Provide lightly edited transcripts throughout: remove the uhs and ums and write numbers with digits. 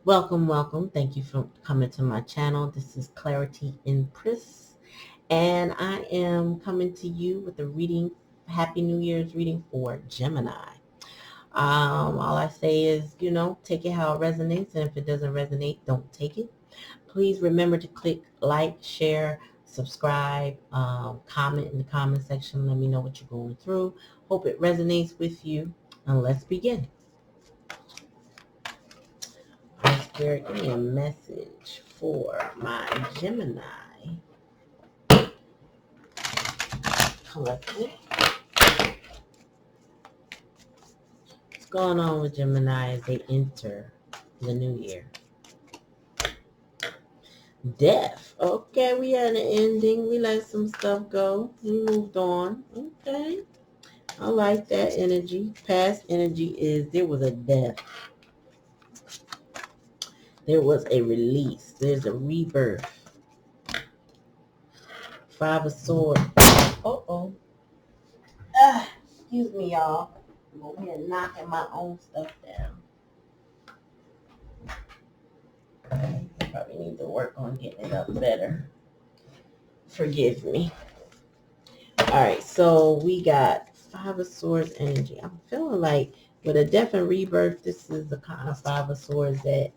Welcome, welcome. Thank you for coming to my channel. This is Clarity Empress, and I am coming to you with a reading, Happy New Year's reading for Gemini. All I say is, take it how it resonates, and if it doesn't resonate, don't take it. Please remember to click like, share, subscribe, comment in the comment section. Let me know what you're going through. Hope it resonates with you, and let's begin. Spirit, give me a message for my Gemini collective. What's going on with Gemini as they enter the new year? Death. Okay, we had an ending. We let some stuff go. We moved on. Okay. I like that energy. Past energy is there was a death. There was a release. There's a rebirth. Five of Swords. Uh-oh. Excuse me, y'all. I'm over here knocking my own stuff down. Probably need to work on getting it up better. Forgive me. All right, so we got Five of Swords energy. I'm feeling like with a death and rebirth, this is the kind of Five of Swords that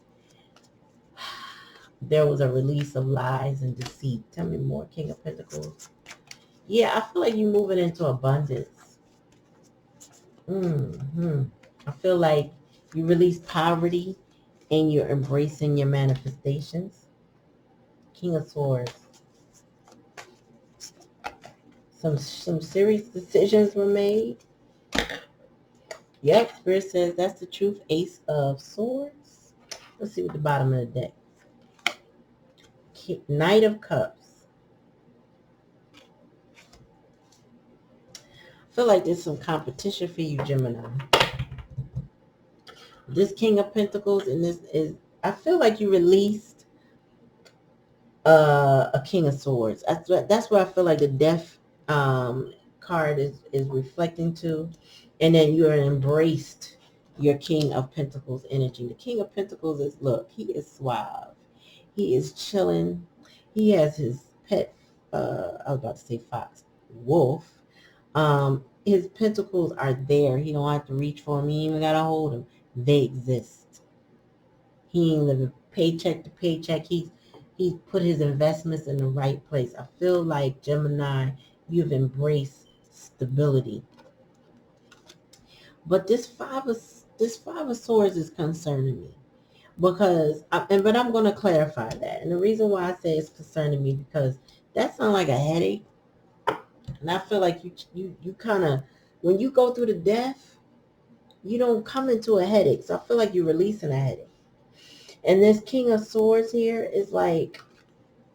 there was a release of lies and deceit. Tell me more, King of Pentacles. Yeah, I feel like you're moving into abundance. I feel like you release poverty and you're embracing your manifestations. King of Swords. Some serious decisions were made. Yep, Spirit says that's the truth. Ace of Swords. Let's see what the bottom of the deck. Knight of Cups. I feel like there's some competition for you, Gemini. This King of Pentacles and this is, I feel like you released a King of Swords. That's where I feel like the death card is reflecting to. And then you're embraced your King of Pentacles energy. The King of Pentacles is, look, he is suave. He is chilling. He has his pet, I was about to say fox, wolf. His pentacles are there. He don't have to reach for them. He even got to hold them. They exist. He ain't living paycheck to paycheck. He's put his investments in the right place. I feel like, Gemini, you've embraced stability. But this five of Swords is concerning me because, but I'm going to clarify that. And the reason why I say it's concerning me because that sounds like a headache, and I feel like you kind of, when you go through the death, you don't come into a headache. So I feel like you're releasing a headache. And this King of Swords here is like,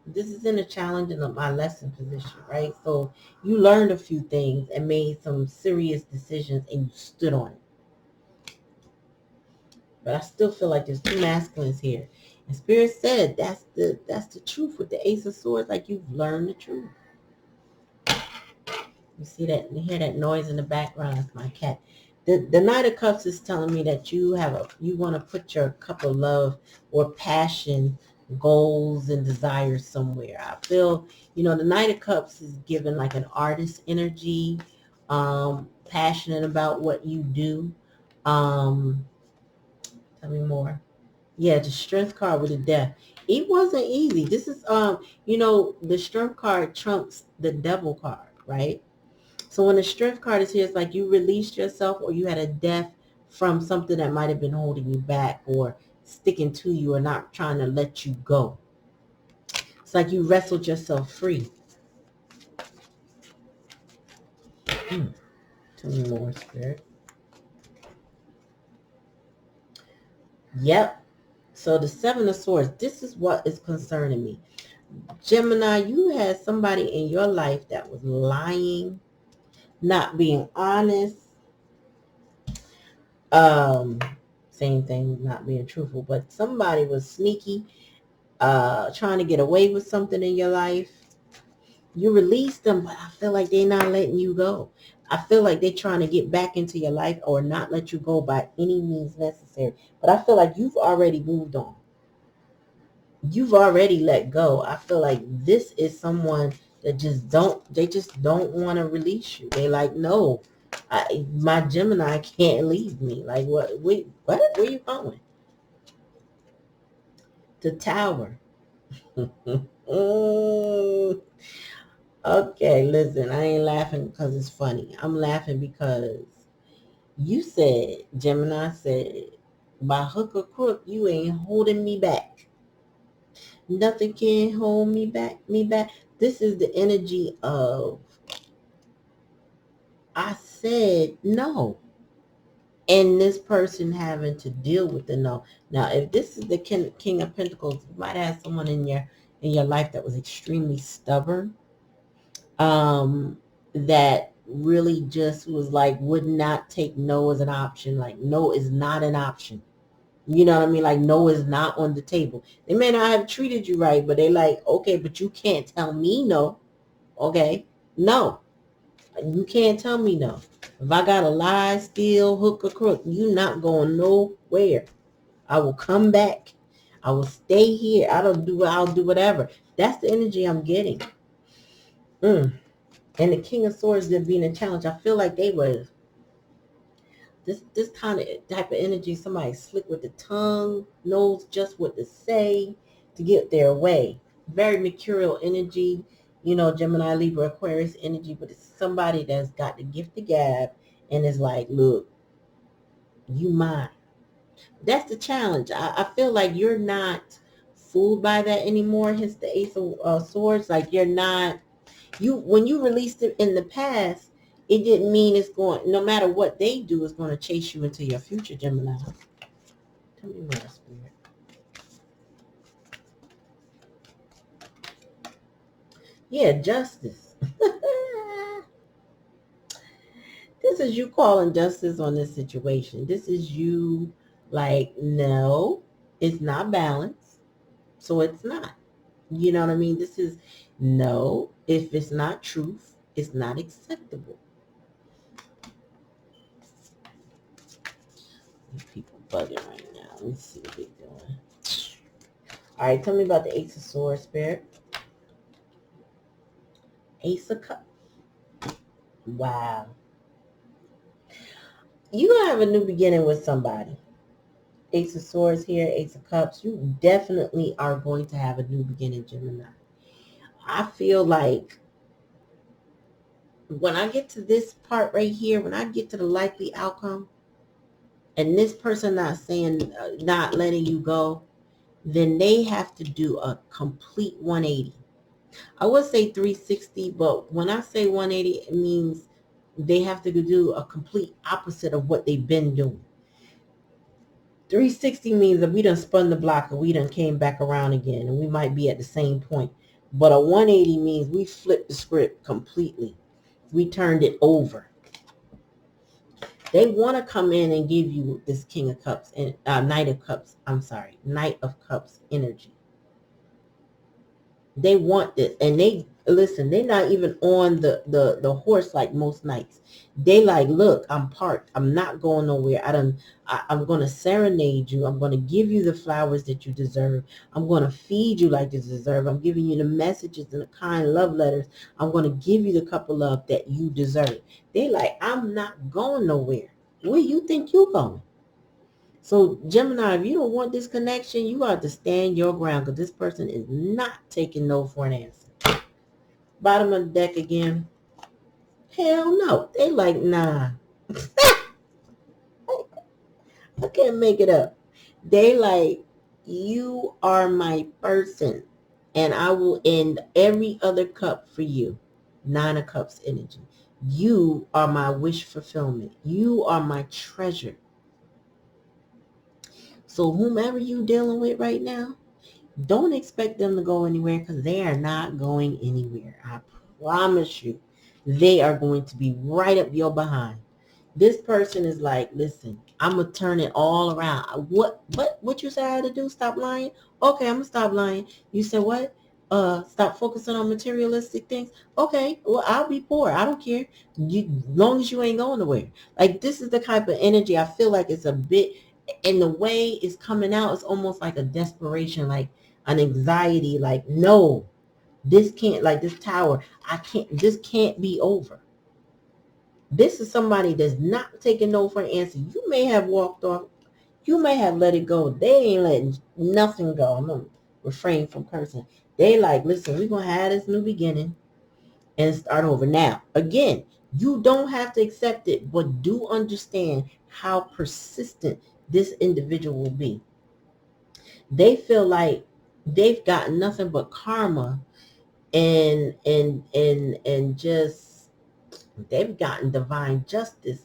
this is in a challenge in my lesson position, right? So you learned a few things and made some serious decisions and you stood on it. But I still feel like there's two masculines here. And Spirit said that's the truth with the Ace of Swords, like you've learned the truth. You see that, you hear that noise in the background? That's my cat. The Knight of Cups is telling me that you want to put your cup of love or passion, goals and desires somewhere. I feel, the Knight of Cups is given like an artist energy, passionate about what you do. Tell me more. Yeah, the Strength card with the Death. It wasn't easy. This is, the Strength card trumps the Devil card, right? So when the Strength card is here, it's like you released yourself or you had a death from something that might have been holding you back or sticking to you or not trying to let you go. It's like you wrestled yourself free. Tell me more, Spirit. Yep. So the Seven of Swords, this is what is concerning me. Gemini, you had somebody in your life that was lying, not being honest. Same thing, not being truthful, but somebody was sneaky, trying to get away with something in your life. You released them, but I feel like they're not letting you go. I feel like they're trying to get back into your life or not let you go by any means necessary. But I feel like you've already moved on. You've already let go. I feel like this is someone that they just don't want to release you. They like, no, my Gemini can't leave me. Like, what? Wait, what? Where you going? The Tower. Mm, okay, listen, I ain't laughing because it's funny. I'm laughing because you said, Gemini said, by hook or crook, you ain't holding me back. Nothing can hold me back. This is the energy of, I said no. And this person having to deal with the no. Now, if this is the King of Pentacles, you might have someone in your life that was extremely stubborn, that really just was like, would not take no as an option. Like, no is not an option. You know what I mean? Like, no is not on the table. They may not have treated you right, but they like, okay, but you can't tell me no. Okay? No. You can't tell me no. If I got to lie, steal, hook or crook, you not going nowhere. I will come back. I will stay here. I'll do whatever. That's the energy I'm getting. And the King of Swords, there being a challenge, I feel like they were this kind of type of energy. Somebody slick with the tongue, knows just what to say to get their way. Very mercurial energy, Gemini, Libra, Aquarius energy, but it's somebody that's got the gift of gab and is like, look, you mine. That's the challenge. I feel like you're not fooled by that anymore. Hence the Ace of Swords. Like, you're not, when you released it in the past, it didn't mean it's going, no matter what they do, it's going to chase you into your future, Gemini. Tell me more, Spirit. Yeah, justice. This is you calling justice on this situation. This is you like, no, it's not balanced. So it's not. You know what I mean? This is, no, if it's not truth, it's not acceptable. These people bugging right now. Let me see what they're doing. All right, tell me about the Ace of Swords, Spirit. Ace of Cups. Wow. You're going to have a new beginning with somebody. Ace of Swords here, Ace of Cups. You definitely are going to have a new beginning, Gemini. I feel like when I get to this part right here, when I get to the likely outcome, and this person not saying, not letting you go, then they have to do a complete 180. I would say 360, but when I say 180, it means they have to do a complete opposite of what they've been doing. 360 means that we done spun the block and we done came back around again, and we might be at the same point. But a 180 means we flipped the script completely. We turned it over. They want to come in and give you this King of Cups and Knight of Cups. I'm sorry, Knight of Cups energy. They want this, and they listen. They're not even on the horse like most knights. They like, look, I'm parked. I'm not going nowhere. I'm going to serenade you. I'm going to give you the flowers that you deserve. I'm going to feed you like you deserve. I'm giving you the messages and the kind love letters. I'm going to give you the cup of love that you deserve. They like, I'm not going nowhere. Where you think you going? So, Gemini, if you don't want this connection, you have to stand your ground, because this person is not taking no for an answer. Bottom of the deck again. Hell no. They like, nah. I can't make it up. They like, you are my person, and I will end every other cup for you. 9 of Cups energy. You are my wish fulfillment. You are my treasure. So whomever you dealing with right now, don't expect them to go anywhere, because they are not going anywhere. I promise you, they are going to be right up your behind. This person is like, listen, I'm going to turn it all around. What you said I had to do? Stop lying? Okay, I'm going to stop lying. You said what? stop focusing on materialistic things. Okay, well, I'll be poor. I don't care. Long as you ain't going nowhere. Like, this is the type of energy I feel like it's a bit, and the way it's coming out, it's almost like a desperation, like an anxiety, like, no, this can't, like this tower, I can't, this can't be over. This is somebody that's not taking no for an answer. You may have walked off. You may have let it go. They ain't letting nothing go. I'm going to refrain from cursing. They like, listen, we're going to have this new beginning and start over. Now, again, you don't have to accept it, but do understand how persistent this individual will be. They feel like they've got nothing but karma and just they've gotten divine justice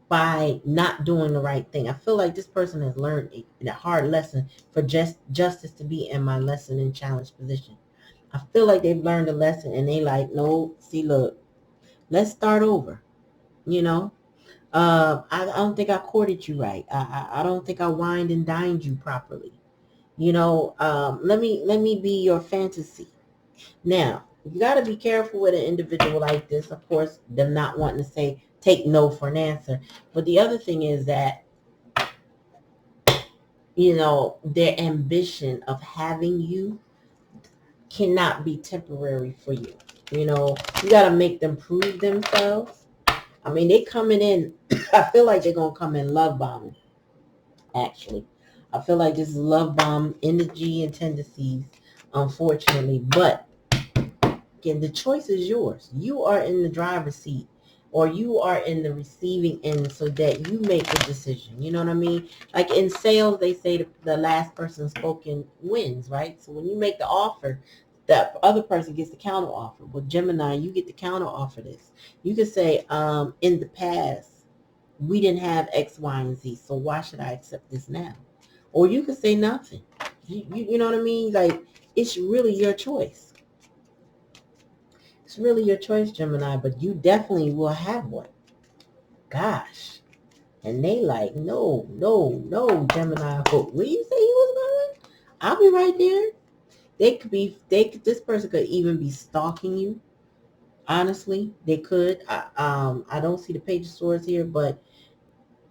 by not doing the right thing. I feel like this person has learned a hard lesson for just justice to be in my lesson and challenge position. I feel like they've learned a lesson and they like, no, see, look, let's start over. You know, I don't think I courted you right. I don't think I wined and dined you properly. You know, let me be your fantasy. Now, you got to be careful with an individual like this. Of course, them not wanting to say take no for an answer. But the other thing is that, you know, their ambition of having you cannot be temporary for you. You know, you got to make them prove themselves. I mean, they coming in. I feel like they're gonna come in love bombing. Actually, I feel like this is love bomb energy and tendencies. Unfortunately, but again, the choice is yours. You are in the driver's seat or you are in the receiving end so that you make the decision. You know what I mean? Like in sales, they say the last person spoken wins, right? So when you make the offer, the other person gets the counter offer. Well, Gemini, you get the counter offer this. You could say, in the past, we didn't have X, Y, and Z, so why should I accept this now? Or you could say nothing. You know what I mean? Like, it's really your choice. It's really your choice, Gemini, but you definitely will have one. Gosh. And they like, no, no, no, Gemini. Where you say he was going? I'll be right there. This person could even be stalking you. Honestly, they could. I don't see the page of swords here, but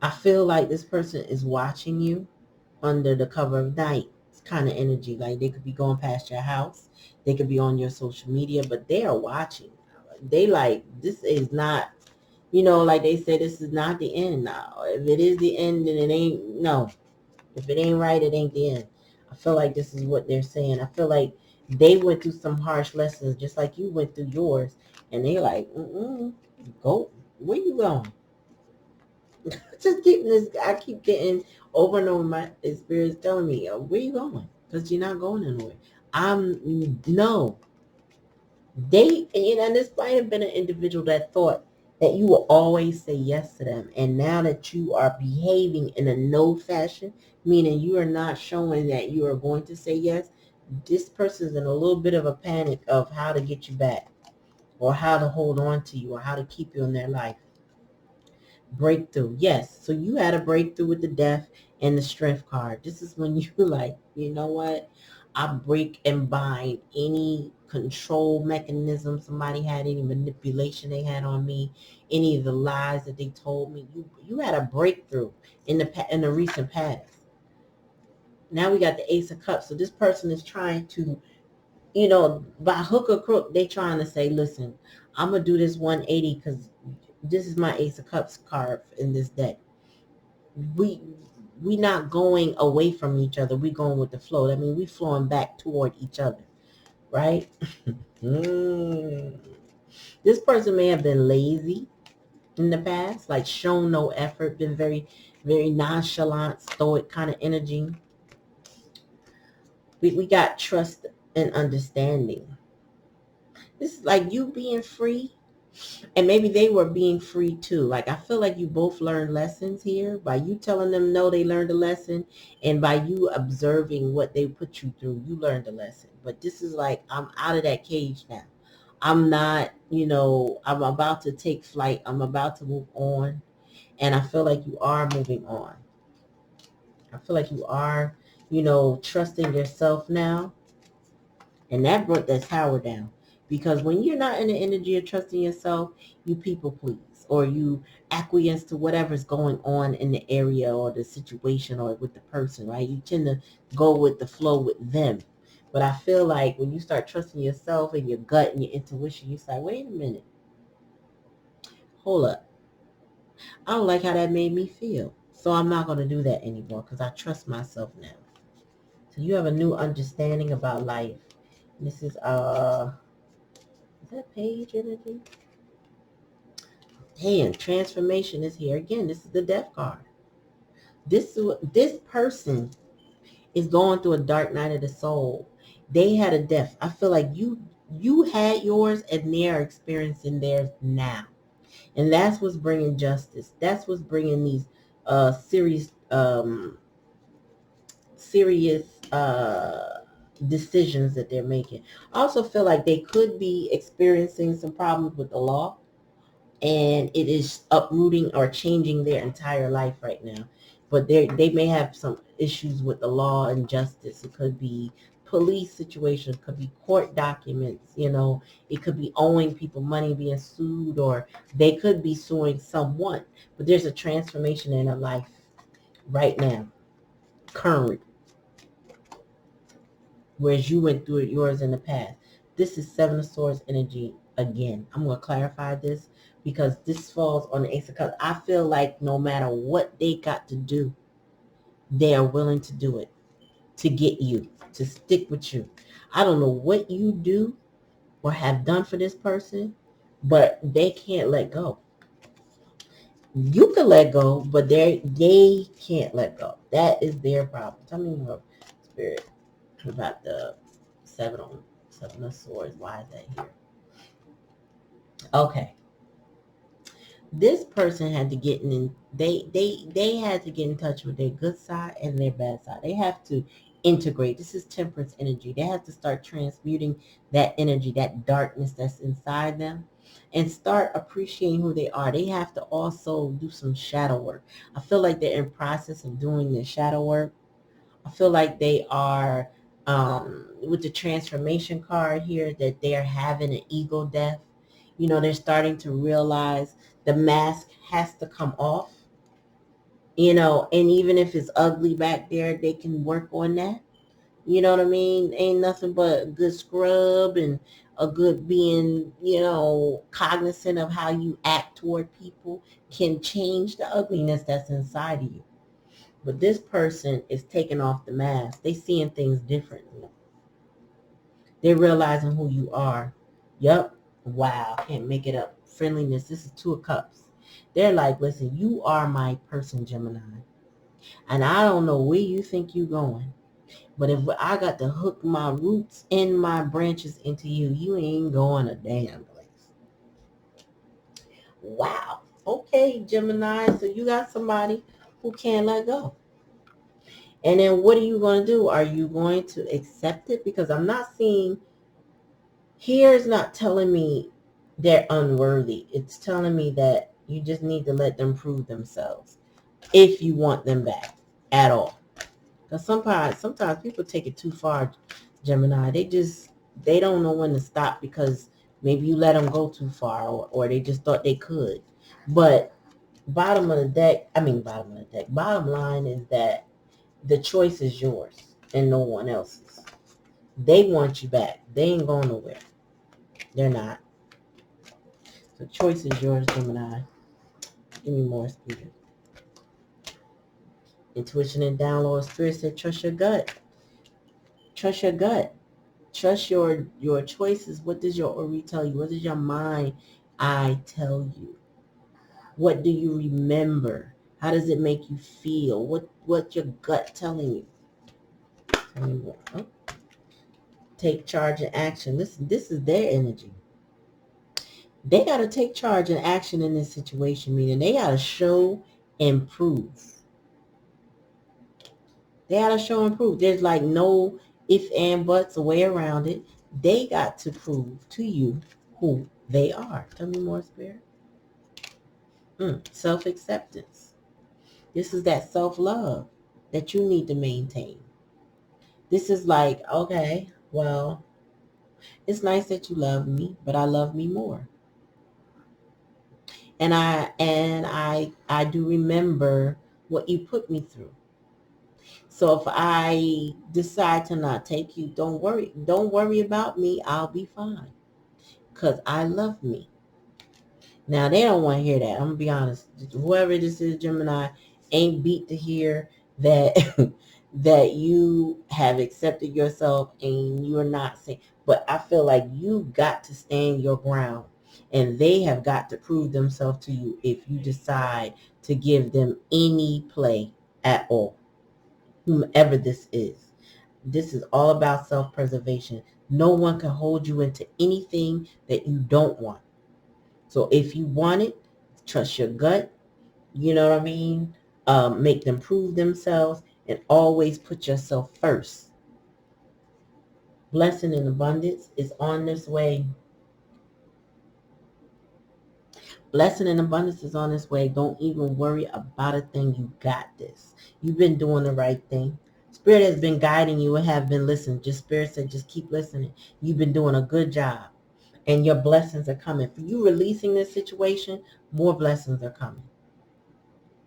I feel like this person is watching you under the cover of night. It's kind of energy. Like they could be going past your house. They could be on your social media, but they are watching. They like, this is not, you know, like they say, this is not the end now. If it is the end, then it ain't, no. If it ain't right, it ain't the end. I feel like this is what they're saying. I feel like they went through some harsh lessons just like you went through yours. And they like, go, where you going? Just keep this. I keep getting over and over my experience telling me, where you going? Because you're not going anywhere. No. They, and this might have been an individual that thought that you will always say yes to them. And now that you are behaving in a no fashion, meaning you are not showing that you are going to say yes, this person's in a little bit of a panic of how to get you back or how to hold on to you or how to keep you in their life. Breakthrough. Yes. So you had a breakthrough with the death and the strength card. This is when you like, you know what? I break and bind any control mechanism somebody had, any manipulation they had on me, any of the lies that they told me. You had a breakthrough in the recent past. Now we got the Ace of Cups. So this person is trying to, you know, by hook or crook, they trying to say, listen, I'm going to do this 180 because this is my Ace of Cups card in this deck. We not going away from each other. We going with the flow. I mean, we flowing back toward each other, right? This person may have been lazy in the past, like shown no effort, been very, very nonchalant, stoic kind of energy. We got trust and understanding. This is like you being free. And maybe they were being free too. Like, I feel like you both learned lessons here. By you telling them no, they learned a lesson. And by you observing what they put you through, you learned a lesson. But this is like, I'm out of that cage now. I'm not, you know, I'm about to take flight. I'm about to move on. And I feel like you are moving on. I feel like you are, you know, trusting yourself now. And that brought that tower down. Because when you're not in the energy of trusting yourself, you people please, or you acquiesce to whatever's going on in the area or the situation or with the person, right? You tend to go with the flow with them. But I feel like when you start trusting yourself and your gut and your intuition, you say, wait a minute, hold up. I don't like how that made me feel. So I'm not going to do that anymore because I trust myself now. So you have a new understanding about life. This is that page energy? Damn, transformation is here again. This is the death card. This person is going through a dark night of the soul. They had a death. I feel like you had yours and they're experiencing theirs now. And that's what's bringing justice. That's what's bringing these serious decisions that they're making. I also feel like they could be experiencing some problems with the law, and it is uprooting or changing their entire life right now. But they may have some issues with the law and justice. It could be police situations, it could be court documents, it could be owing people money, being sued, or they could be suing someone. But there's a transformation in their life right now, current, whereas you went through it yours in the past. This is Seven of Swords energy again. I'm going to clarify this because this falls on the Ace of Cups. I feel like no matter what they got to do, they are willing to do it to get you, to stick with you. I don't know what you do or have done for this person, but they can't let go. You can let go, but they can't let go. That is their problem. Tell me more, Spirit, about the Seven of Swords. Why is that here? Okay. This person had to get in. They had to get in touch with their good side and their bad side. They have to integrate. This is Temperance energy. They have to start transmuting that energy, that darkness that's inside them, and start appreciating who they are. They have to also do some shadow work. I feel like they're in process of doing their shadow work. I feel like they are, with the transformation card here, that they're having an ego death. They're starting to realize the mask has to come off, and even if it's ugly back there, they can work on that. You know what I mean? Ain't nothing but a good scrub and a good being, cognizant of how you act toward people can change the ugliness that's inside of you. But this person is taking off the mask. They seeing things differently. They're realizing who you are. Yup. Wow. Can't make it up. Friendliness. This is Two of Cups. They're like, listen, you are my person, Gemini. And I don't know where you think you're going. But if I got to hook my roots and my branches into you, you ain't going a damn place. Wow. Okay, Gemini. So you got somebody who can't let go. And then what are you going to do? Are you going to accept it? Because I'm not seeing, here is not telling me they're unworthy. It's telling me that you just need to let them prove themselves if you want them back at all. Because sometimes people take it too far, Gemini. They don't know when to stop because maybe you let them go too far, or they just thought they could. But bottom line is that the choice is yours and no one else's. They want you back. They ain't going nowhere. They're not. The choice is yours, Gemini. Give me more, Spirit. Intuition and download. Spirit said, trust your gut. Trust your gut. Trust your choices. What does your Ori tell you? What does your mind eye tell you? What do you remember? How does it make you feel? What's your gut telling you? Tell me more. Oh. Take charge and action. Listen, this is their energy. They got to take charge and action in this situation, meaning they got to show and prove. They got to show and prove. There's like no if and buts a way around it. They got to prove to you who they are. Tell me more, Spirit. Self-acceptance. This is that self-love that you need to maintain. This is like, okay, well, It's nice that you love me, but I love me more. And I do remember what you put me through. So if I decide to not take you, don't worry. Don't worry about me. I'll be fine. Because I love me. Now, they don't want to hear that. I'm going to be honest. Whoever this is, Gemini, ain't beat to hear that that you have accepted yourself and you're not saying. But I feel like you got to stand your ground. And they have got to prove themselves to you if you decide to give them any play at all, whomever this is. This is all about self-preservation. No one can hold you into anything that you don't want. So if you want it, trust your gut. You know what I mean? Make them prove themselves and always put yourself first. Blessing and abundance is on this way. Blessing and abundance is on its way. Don't even worry about a thing. You got this. You've been doing the right thing. Spirit has been guiding you and have been listening. Just Spirit said, just keep listening. You've been doing a good job. And your blessings are coming. For you releasing this situation, more blessings are coming.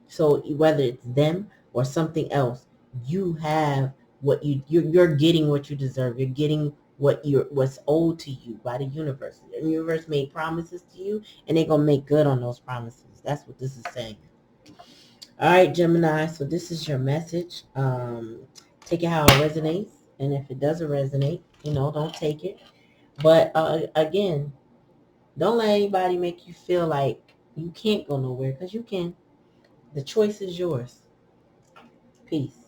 So whether it's them or something else, you have what you're getting what you deserve. You're getting what's owed to you by the universe. The universe made promises to you, and they're gonna make good on those promises. That's what this is saying. All right, Gemini. So this is your message. Take it how it resonates, and if it doesn't resonate, don't take it. But again, don't let anybody make you feel like you can't go nowhere, because you can. The choice is yours. Peace.